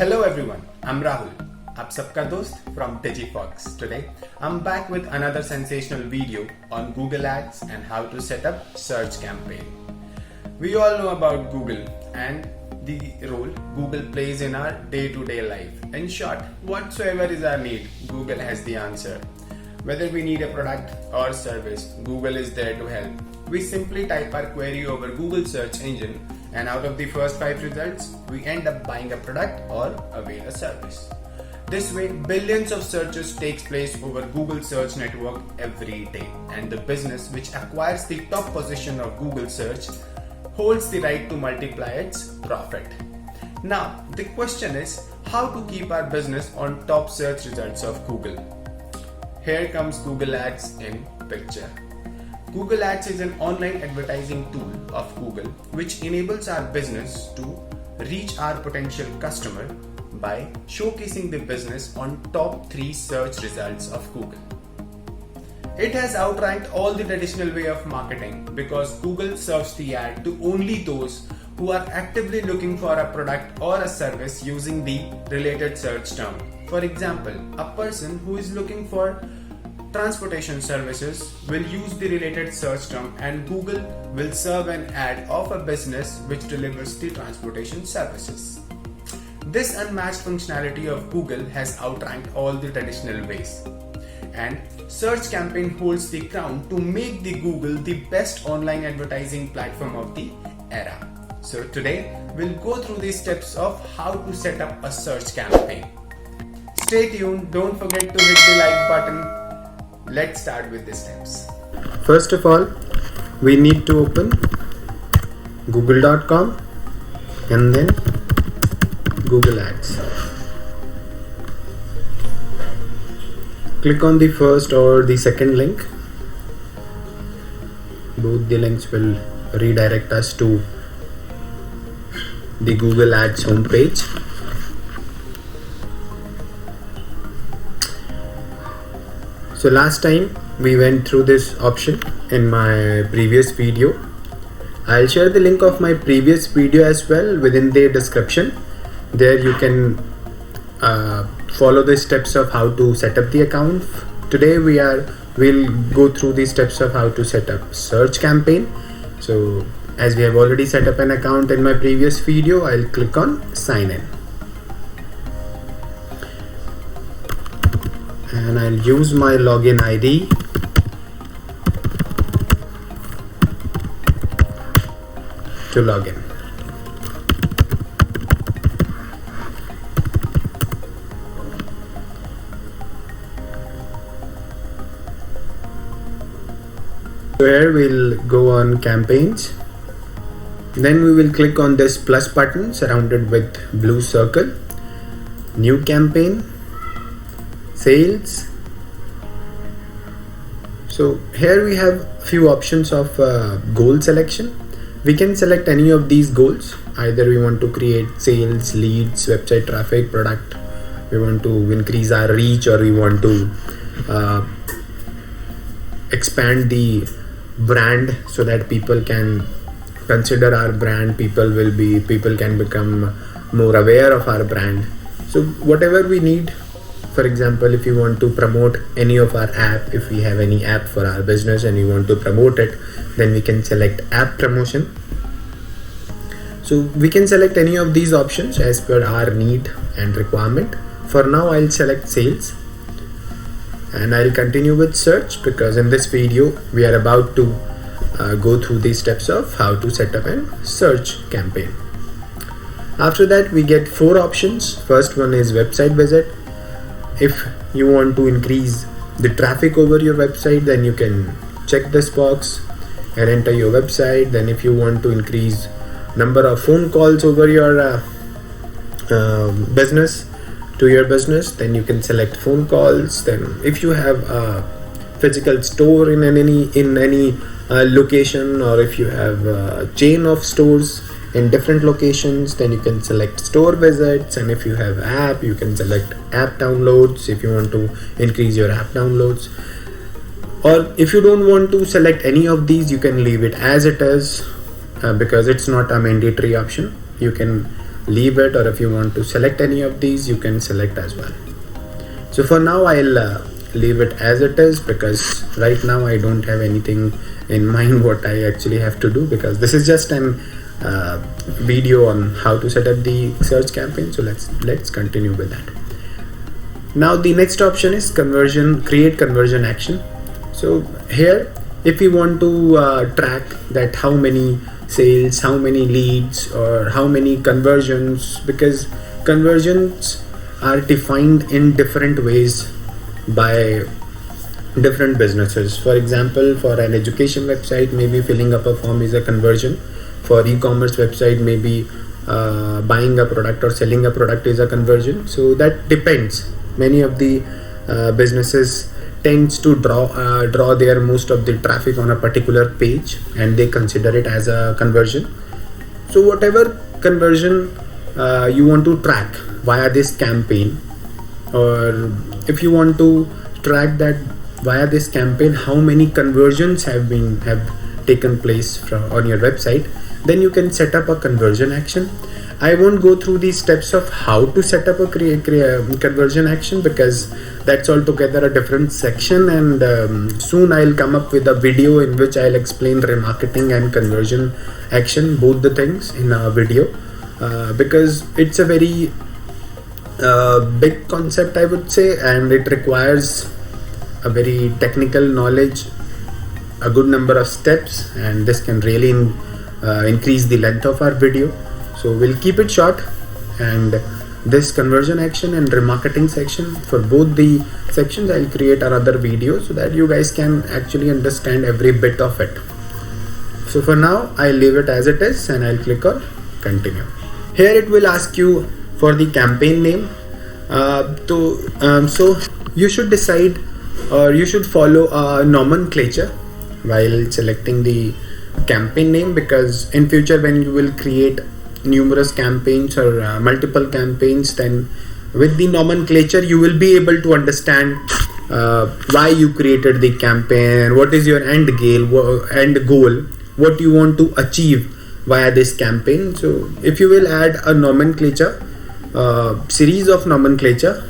Hello everyone, I'm Rahul, आप सबका दोस्त from Digifox. Today, I'm back with another sensational video on Google Ads and how to set up search campaign. We all know about Google and the role Google plays in our day-to-day life. In short, whatsoever is our need, Google has the answer. Whether we need a product or service, Google is there to help. We simply type our query over Google search engine, and out of the first 5 results, we end up buying a product or avail a service. This way, billions of searches takes place over Google search network every day, and the business which acquires the top position of Google search holds the right to multiply its profit. Now, the question is how to keep our business on top search results of Google. Here comes Google Ads in picture. Google Ads is an online advertising tool of Google which enables our business to reach our potential customer by showcasing the business on top 3 search results of Google. It has outranked all the traditional way of marketing because Google serves the ad to only those who are actively looking for a product or a service using the related search term. For example, a person who is looking for transportation services will use the related search term, and Google will serve an ad of a business which delivers the transportation services. This unmatched functionality of Google has outranked all the traditional ways, and Search Campaign holds the crown to make the Google the best online advertising platform of the era. So today we'll go through the steps of how to set up a search campaign. Stay tuned, don't forget to hit the like button. Let's start with the steps. First of all, we need to open google.com and then Google Ads. Click on the first or the second link. Both the links will redirect us to the Google Ads homepage. So last time we went through this option in my previous video. I'll share the link of my previous video as well within the description. There you can follow the steps of how to set up the account. Today we'll go through the steps of how to set up search campaign. So as we have already set up an account in my previous video, I'll click on sign in. And I'll use my login ID to log in. So here we'll go on campaigns. Then we will click on this plus button surrounded with blue circle. New campaign. Sales. So here we have few options of goal selection. We can select any of these goals. Either we want to create sales, leads, website traffic, product. We want to increase our reach, or we want to expand the brand so that people can consider our brand. People can become more aware of our brand. So whatever we need. For example, if you want to promote any of our app, if we have any app for our business and we want to promote it, then we can select app promotion. So we can select any of these options as per our need and requirement. For now, I'll select sales and I'll continue with search because in this video, we are about to go through the steps of how to set up a search campaign. After that, we get 4 options. First one is website visit. If you want to increase the traffic over your website, then you can check this box and enter your website. Then if you want to increase number of phone calls over your business, then you can select phone calls. Then if you have a physical store in any location, or if you have a chain of stores in different locations, then you can select store visits. And if you have app, you can select app downloads if you want to increase your app downloads. Or if you don't want to select any of these, you can leave it as it is because it's not a mandatory option. You can leave it, or if you want to select any of these, you can select as well. So for now I'll leave it as it is, because right now I don't have anything in mind what I actually have to do, because this is just an video on how to set up the search campaign. So let's continue with that. Now the next option is create conversion action. So here, if you want to track that how many sales, how many leads, or how many conversions, because conversions are defined in different ways by different businesses. For example, for an education website, maybe filling up a form is a conversion. For e-commerce website, maybe buying a product or selling a product is a conversion. So that depends. Many of the businesses tends to draw their most of the traffic on a particular page, and they consider it as a conversion. So whatever conversion you want to track via this campaign, or if you want to track that via this campaign, how many conversions have taken place on your website, then you can set up a conversion action. I won't go through the steps of how to set up a conversion action, because that's altogether a different section, and soon I'll come up with a video in which I'll explain remarketing and conversion action, both the things in a video, because it's a very big concept, I would say, and it requires a very technical knowledge, a good number of steps, and this can really increase the length of our video. So we'll keep it short, and this conversion action and remarketing section, for both the sections I'll create another video so that you guys can actually understand every bit of it. So for now I'll leave it as it is, and I'll click on continue. Here it will ask you for the campaign name. So you should decide, or you should follow a nomenclature while selecting the campaign name, because in future when you will create numerous campaigns or multiple campaigns, then with the nomenclature you will be able to understand why you created the campaign, what is your end goal, what you want to achieve via this campaign. So if you will add a nomenclature, series of nomenclature,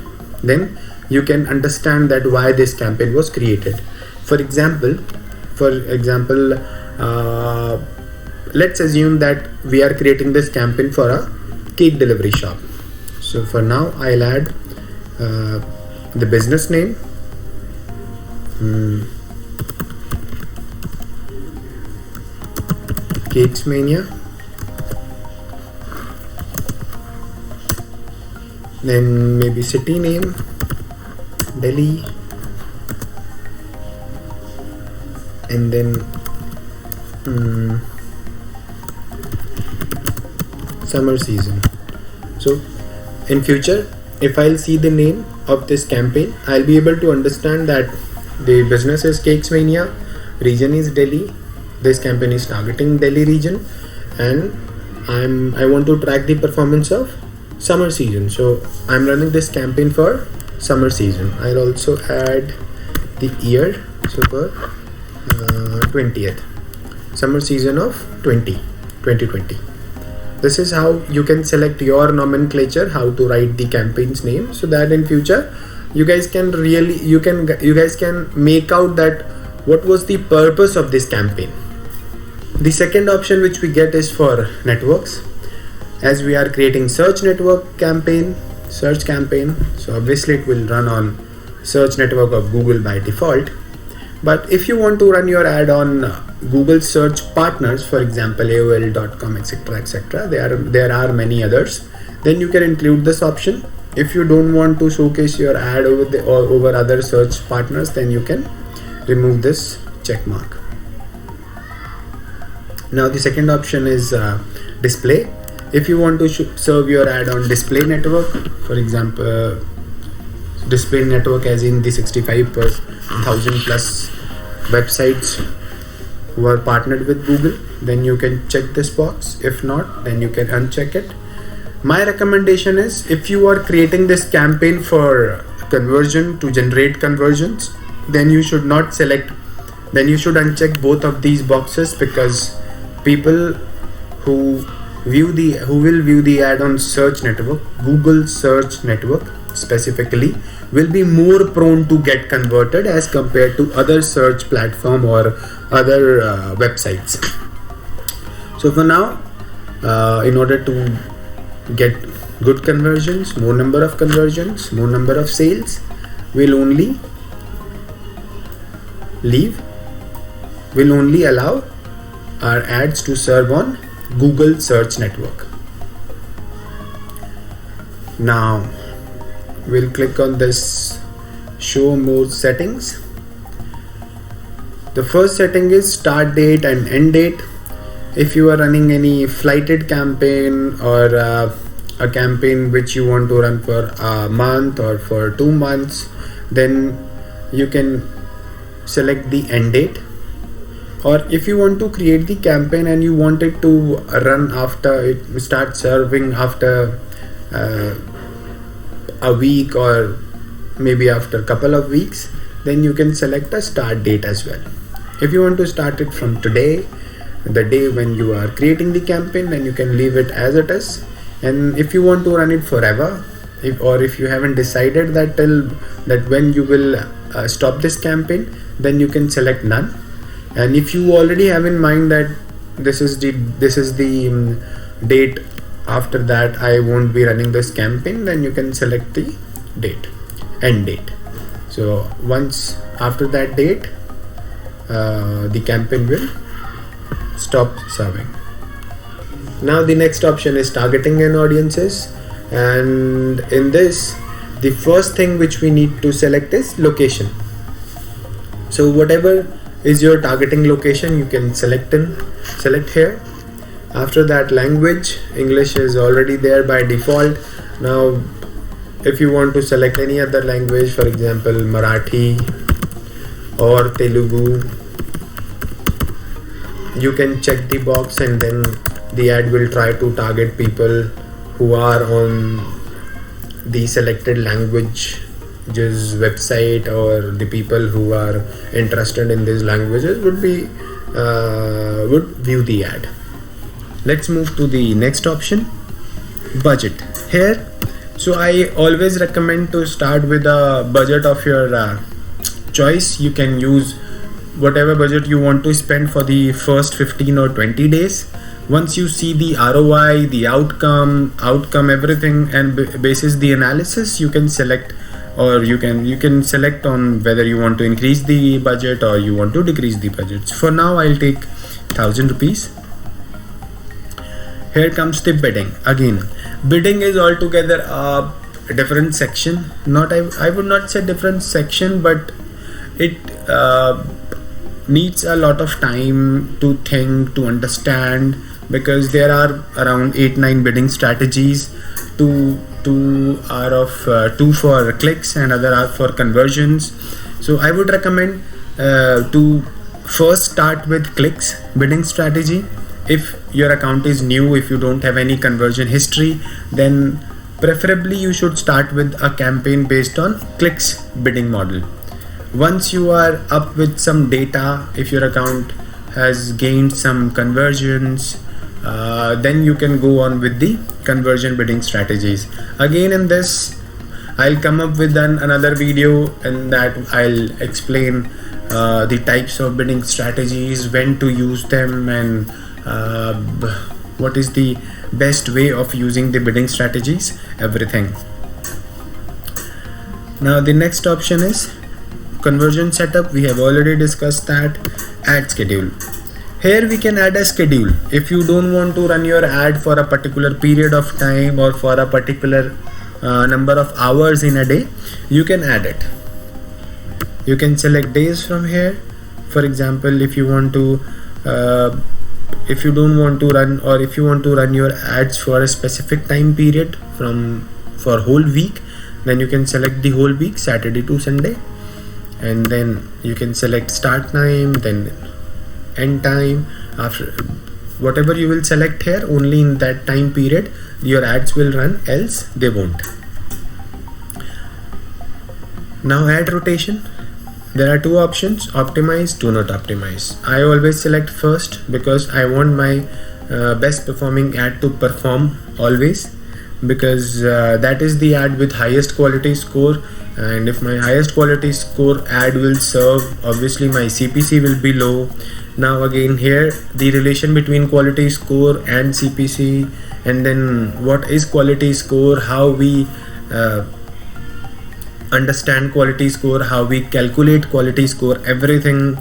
then you can understand that why this campaign was created. For example, let's assume that we are creating this campaign for a cake delivery shop. So for now I'll add the business name, Cakes Mania, then maybe city name, Delhi, and then summer season. So in future, if I'll see the name of this campaign, I'll be able to understand that the business is Cakes Mania, region is Delhi, this campaign is targeting Delhi region, and I want to track the performance of summer season. So I'm running this campaign for summer season. I'll also add the year, so for 20th, summer season of 2020. This is how you can select your nomenclature, how to write the campaign's name, so that in future you guys can make out that what was the purpose of this campaign. The second option which we get is for networks. As we are creating search campaign, so obviously it will run on search network of Google by default. But if you want to run your ad on Google search partners, for example AOL.com, etc., there are many others, then you can include this option. If you don't want to showcase your ad over other search partners, then you can remove this check mark. Now the second option is display. If you want to serve your ad on display network, for example display network as in the 65,000 plus websites who are partnered with Google, then you can check this box. If not, then you can uncheck it. My recommendation is, if you are creating this campaign for conversion to generate conversions, then you should uncheck both of these boxes, because people who will view the ad on search network, Google search network specifically, will be more prone to get converted as compared to other search platform or other websites. So for now, in order to get good conversions, more number of conversions, more number of sales, we'll only allow our ads to serve on Google search network. Now we'll click on this show more settings. The first setting is start date and end date. If you are running any flighted campaign or a campaign which you want to run for a month or for 2 months, then you can select the end date. Or if you want to create the campaign and you want it to run after it start serving after a week or maybe after a couple of weeks, then you can select a start date as well. If you want to start it from today, the day when you are creating the campaign, then you can leave it as it is. And if you want to run it forever, if you haven't decided that when you will stop this campaign, then you can select none. And if you already have in mind that this is the date after that I won't be running this campaign, then you can select the end date. So once after that date, the campaign will stop serving. Now the next option is targeting and audiences, and in this, the first thing which we need to select is location. So whatever is your targeting location, you can select here. After that, language, English is already there by default. Now if you want to select any other language, for example Marathi or Telugu, you can check the box and then the ad will try to target people who are on the selected language's website, or the people who are interested in these languages would view the ad. Let's move to the next option, budget. Here, so I always recommend to start with a budget of your choice. You can use whatever budget you want to spend for the first 15 or 20 days. Once you see the ROI, the outcome everything, and basis the analysis, you can select, or you can select on whether you want to increase the budget or you want to decrease the budget. For now, I'll take 1,000 rupees. Here comes the bidding. Again, bidding is altogether a different section. I would not say different section, but it needs a lot of time to think, to understand, because there are around 8-9 bidding strategies. Two for clicks and other are for conversions. So I would recommend to first start with clicks bidding strategy. If your account is new, if you don't have any conversion history, then preferably you should start with a campaign based on clicks bidding model. Once you are up with some data, if your account has gained some conversions, then you can go on with the conversion bidding strategies. Again, in this I'll come up with another video, and that I'll explain the types of bidding strategies, when to use them, and what is the best way of using the bidding strategies, everything. Now the next option is conversion setup. We have already discussed that. Ad schedule. Here we can add a schedule. If you don't want to run your ad for a particular period of time or for a particular number of hours in a day, you can add it. You can select days from here. For example, if you want to if you don't want to run, or if you want to run your ads for a specific time period for whole week, then you can select the whole week, Saturday to Sunday, and then you can select start time, then end time. After whatever you will select here, only in that time period your ads will run, else they won't. Now ad rotation. There are two options: optimize, do not optimize. I always select first because I want my best performing ad to perform always, because that is the ad with highest quality score. And if my highest quality score ad will serve, obviously my CPC will be low. Now again, here the relation between quality score and CPC, and then what is quality score, how we understand quality score, how we calculate quality score, everything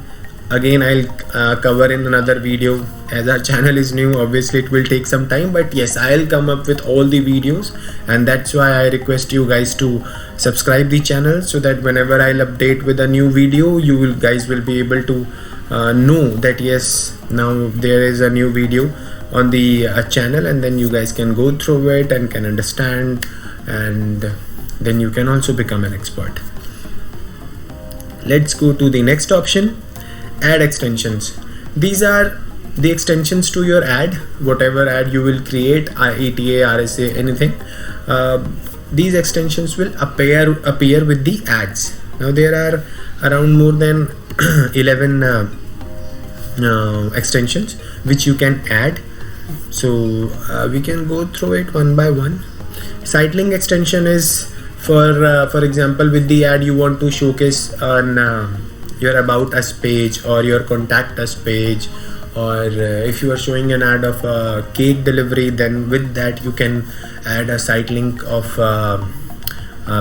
again I'll cover in another video. As our channel is new, obviously it will take some time, but yes, I'll come up with all the videos, and that's why I request you guys to subscribe the channel, so that whenever I'll update with a new video, you guys will be able to know that yes, now there is a new video on the channel, and then you guys can go through it and can understand, and then you can also become an expert. Let's go to the next option, ad extensions. These are the extensions to your ad, whatever ad you will create, ETA, RSA, anything. These extensions will appear with the ads. Now there are around more than 11 extensions which you can add, so we can go through it one by one. Site link extension is for example, with the ad you want to showcase on your about us page or your contact us page, or if you are showing an ad of a cake delivery, then with that you can add a site link of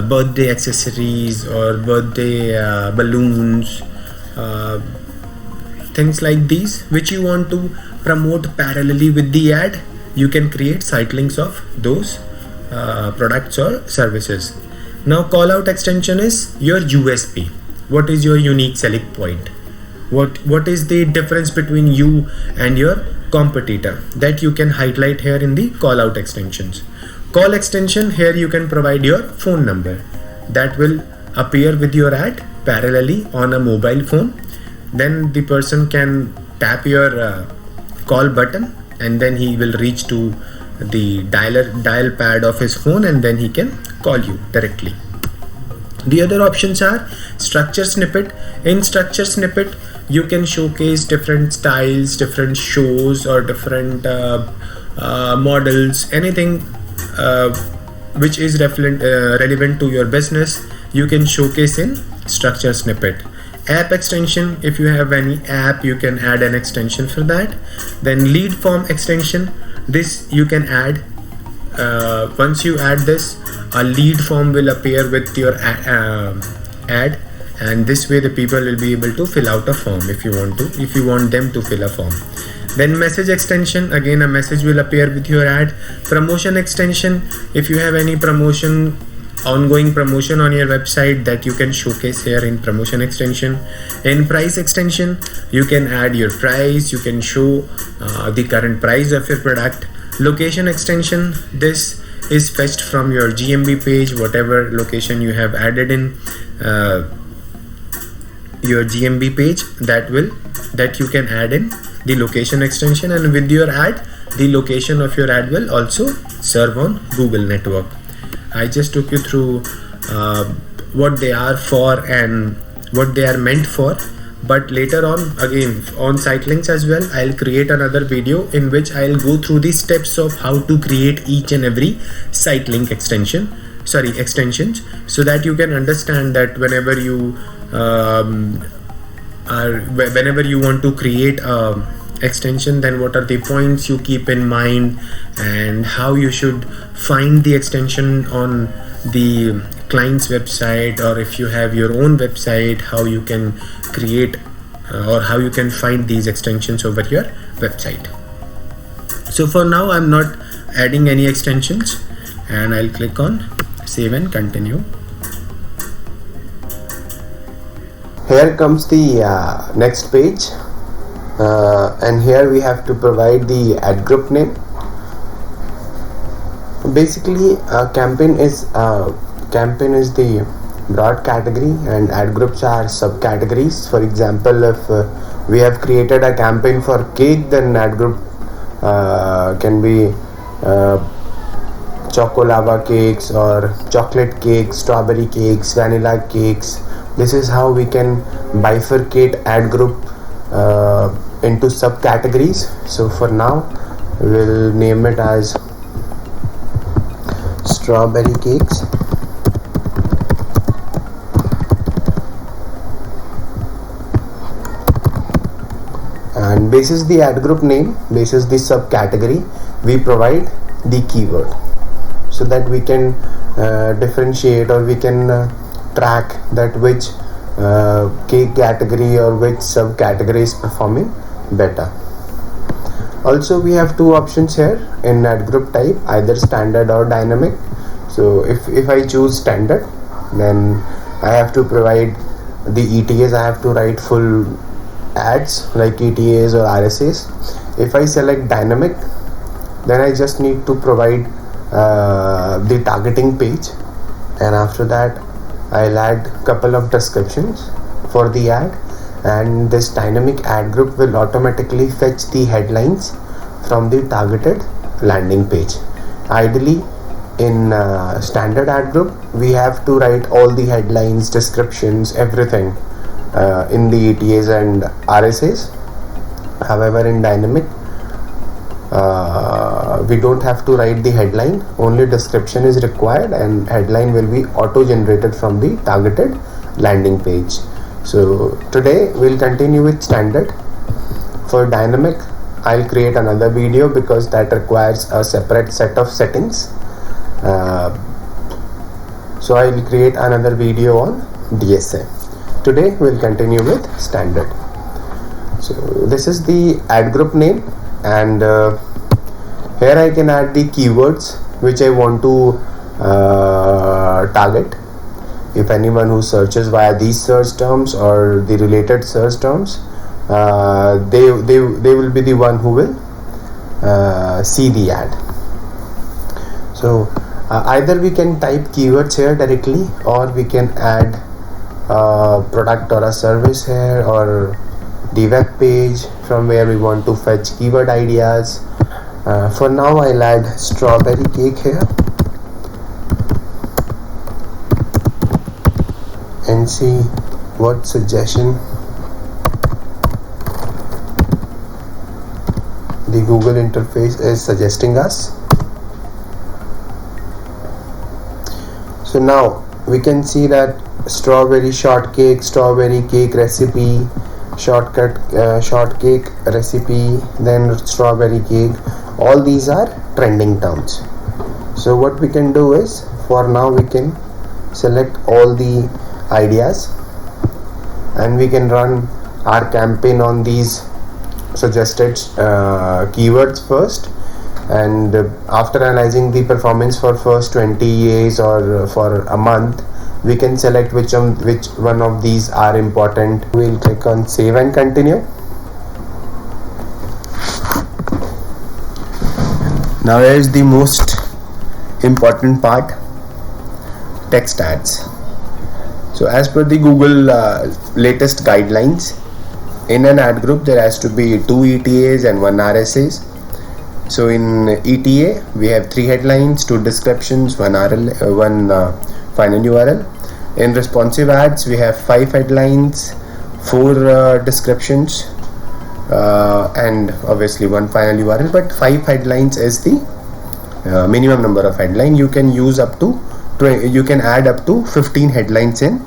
birthday accessories or birthday balloons, things like these which you want to promote parallelly with the ad. You can create site links of those products or services. Now call out extension is your USP. What is your unique selling point? What is the difference between you and your competitor? That you can highlight here in the call out extensions. Call extension, here you can provide your phone number that will appear with your ad parallelly on a mobile phone. Then the person can tap your call button, and then he will reach to the dial pad of his phone, and then he can call you directly. The other options are structure snippet. In structure snippet, you can showcase different styles, different shows, or different models, anything which is relevant to your business, you can showcase in structure snippet. App extension, if you have any app, you can add an extension for that. Then lead form extension, this you can add. Once you add this, a lead form will appear with your ad, and this way the people will be able to fill out a form if you want them to fill a form. Then message extension, again a message will appear with your ad. Promotion extension, if you have any ongoing promotion on your website, that you can showcase here in promotion extension. In price extension, you can add your price, you can show the current price of your product. Location extension, this is fetched from your GMB page, whatever location you have added in your GMB page, that you can add in the location extension, and with your ad, the location of your ad will also serve on Google network. I just took you through what they are for and what they are meant for, but later on, again on site links as well, I'll create another video in which I'll go through the steps of how to create each and every site link extensions, so that you can understand that whenever you want to create a extension, then what are the points you keep in mind, and how you should find the extension on the client's website, or if you have your own website, how you can create or how you can find these extensions over your website. So for now, I'm not adding any extensions, and I'll click on save and continue. Here comes the next page, and here we have to provide the ad group name. Basically, campaign is the broad category, and ad groups are subcategories. For example, if we have created a campaign for cake, then ad group can be choco lava cakes, or chocolate cakes, strawberry cakes, vanilla cakes. This is how we can bifurcate ad group into subcategories. So for now, We'll name it as strawberry cakes. And basis the ad group name, basis the subcategory, we provide the keyword so that we can differentiate, or we can track that which cake category or which subcategory is performing better. Also, we have two options here in ad group type, either standard or dynamic. So if I choose standard, then I have to provide the ETAs. I have to write full ads like ETAs or RSAs. If I select dynamic, then I just need to provide the targeting page, and after that I'll add couple of descriptions for the ad, and this dynamic ad group will automatically fetch the headlines from the targeted landing page. Ideally, in standard ad group, we have to write all the headlines, descriptions, everything in the ETAs and RSAs. However, in dynamic, we don't have to write the headline, only description is required, and headline will be auto generated from the targeted landing page. So today we'll continue with standard. For dynamic, I'll create another video because that requires a separate set of settings. So I'll create another video on DSA. Today we'll continue with standard. So this is the ad group name, and here I can add the keywords which I want to target. If anyone who searches via these search terms or the related search terms, they will be the one who will see the ad. So either we can type keywords here directly, or we can add a product or a service here, or the web page from where we want to fetch keyword ideas. For now, I'll add strawberry cake here and see what suggestion the Google interface is suggesting us. So now we can see that strawberry shortcake, strawberry cake recipe, shortcake recipe, then strawberry cake, all these are trending terms. So what we can do is, for now we can select all the ideas and we can run our campaign on these suggested keywords first, and after analyzing the performance for first 20 days or for a month, we can select which one of these are important. We'll click on save and continue. Now here is the most important part, text ads. So as per the Google latest guidelines, in an ad group there has to be 2 ETAs and 1 RSAs. So in ETA we have 3 headlines, 2 descriptions, 1 final URL. In responsive ads we have 5 headlines, 4 descriptions, and obviously 1 final URL, but 5 headlines is the minimum number of headline. You can use up to you can add up to 15 headlines in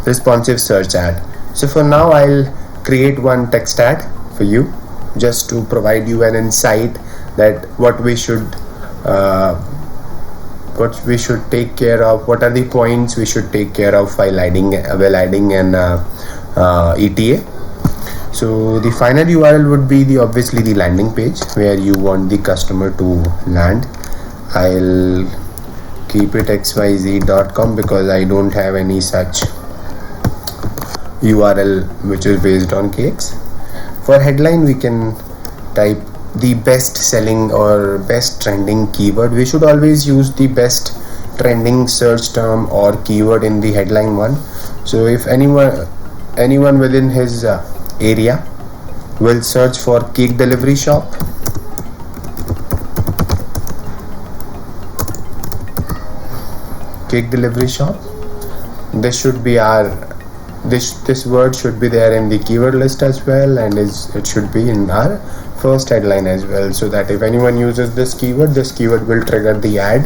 responsive search ad. So for now I'll create one text ad for you, just to provide you an insight that what we should take care of, what are the points we should take care of while adding an ETA. So the final URL would be obviously the landing page where you want the customer to land. I'll keep it xyz.com because I don't have any such URL which is based on cakes. For headline we can type the best selling or best trending keyword. We should always use the best trending search term or keyword in the headline one. So if anyone within his area will search for cake delivery shop, this should be our this word should be there in the keyword list as well, and it should be in our first headline as well, so that if anyone uses this keyword will trigger the ad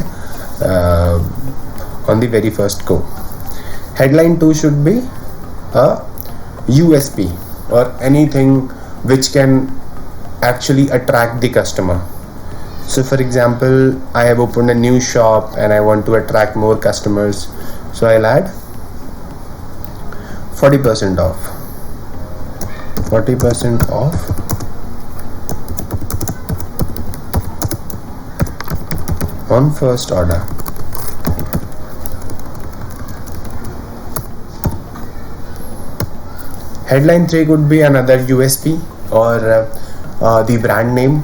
on the very first go. Headline 2 should be a USP or anything which can actually attract the customer. So for example, I have opened a new shop and I want to attract more customers, so I'll add 40% off on first order. Headline 3 could be another USP or the brand name,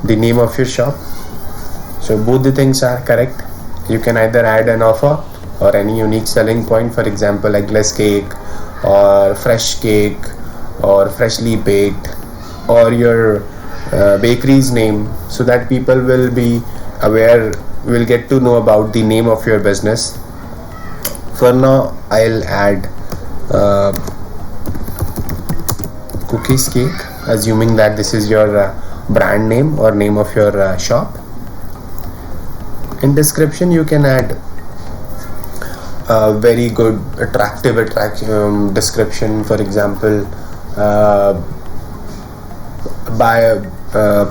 the name of your shop. So both the things are correct. You can either add an offer or any unique selling point, for example eggless cake or fresh cake or freshly baked, or your bakery's name, so that people will be aware, will get to know about the name of your business. For now I'll add cookies cake, assuming that this is your brand name or name of your shop. In description you can add a very good attractive description, for example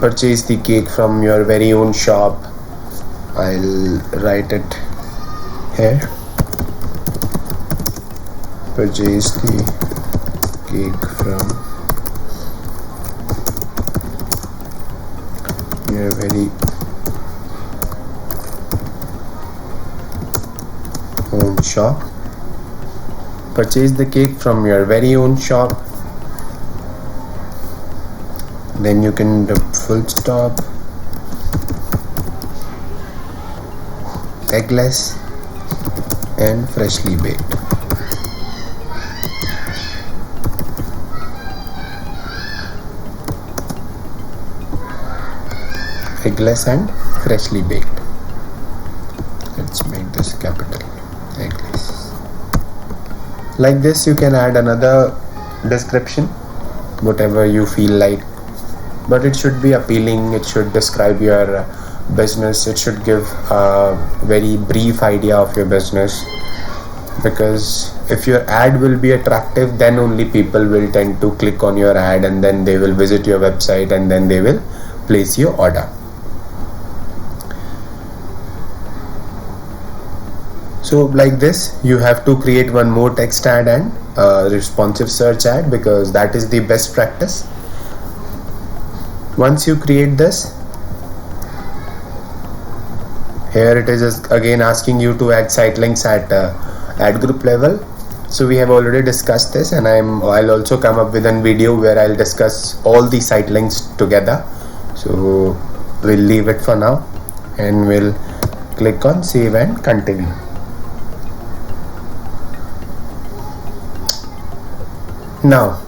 purchase the cake from your very own shop. I'll write it here. Purchase the cake from your very own shop. Purchase the cake from your very own shop. Then you can do full stop, eggless and freshly baked. Eggless and freshly baked. Let's make this capital. Eggless. Like this you can add another description, whatever you feel like, but it should be appealing. It should describe your business. It should give a very brief idea of your business, because if your ad will be attractive, then only people will tend to click on your ad, and then they will visit your website, and then they will place your order. So like this you have to create one more text ad and responsive search ad, because that is the best practice. Once you create this, here it is again asking you to add site links at ad group level. So we have already discussed this, and I'll also come up with a video where I'll discuss all the site links together. So we'll leave it for now and we'll click on save and continue. Now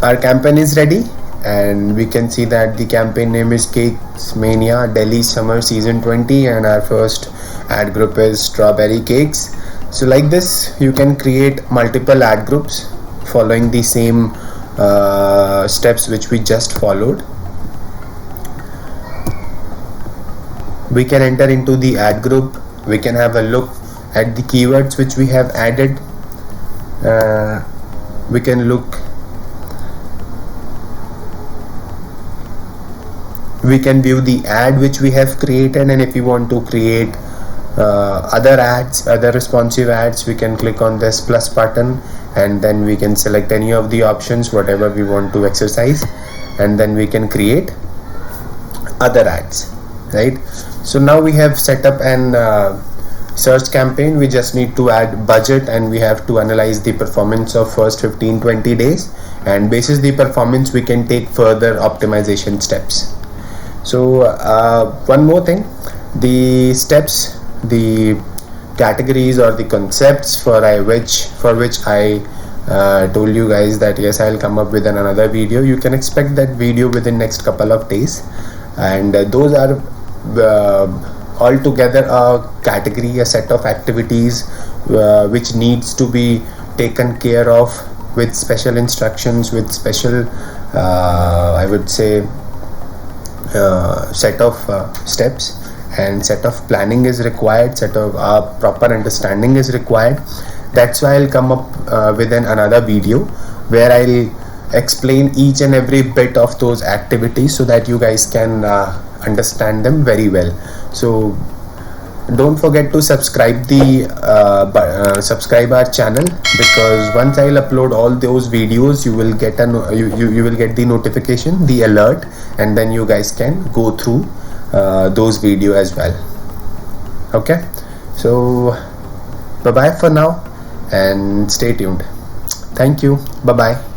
our campaign is ready, and we can see that the campaign name is Cakes Mania Delhi Summer Season 20, and our first ad group is Strawberry Cakes. So like this you can create multiple ad groups following the same steps which we just followed. We can enter into the ad group. We can have a look at the keywords which we have added. We can view the ad which we have created, and if you want to create other ads, other responsive ads, we can click on this plus button, and then we can select any of the options, whatever we want to exercise, and then we can create other ads, right? So now we have set up an search campaign. We just need to add budget, and we have to analyze the performance of first 15-20 days, and basis the performance we can take further optimization steps. So one more thing, the steps, the categories or the concepts for which I told you guys that yes, I'll come up with another video. You can expect that video within next couple of days, and those are altogether a category, a set of activities which needs to be taken care of with special instructions, with special I would say set of steps, and set of planning is required, set of proper understanding is required. That's why I'll come up with another video where I'll explain each and every bit of those activities so that you guys can understand them very well. So don't forget to subscribe subscribe our channel, because once I'll upload all those videos, you will get you will get the notification, the alert, and then you guys can go through those videos as well. Okay, so bye bye for now and stay tuned. Thank you. Bye bye.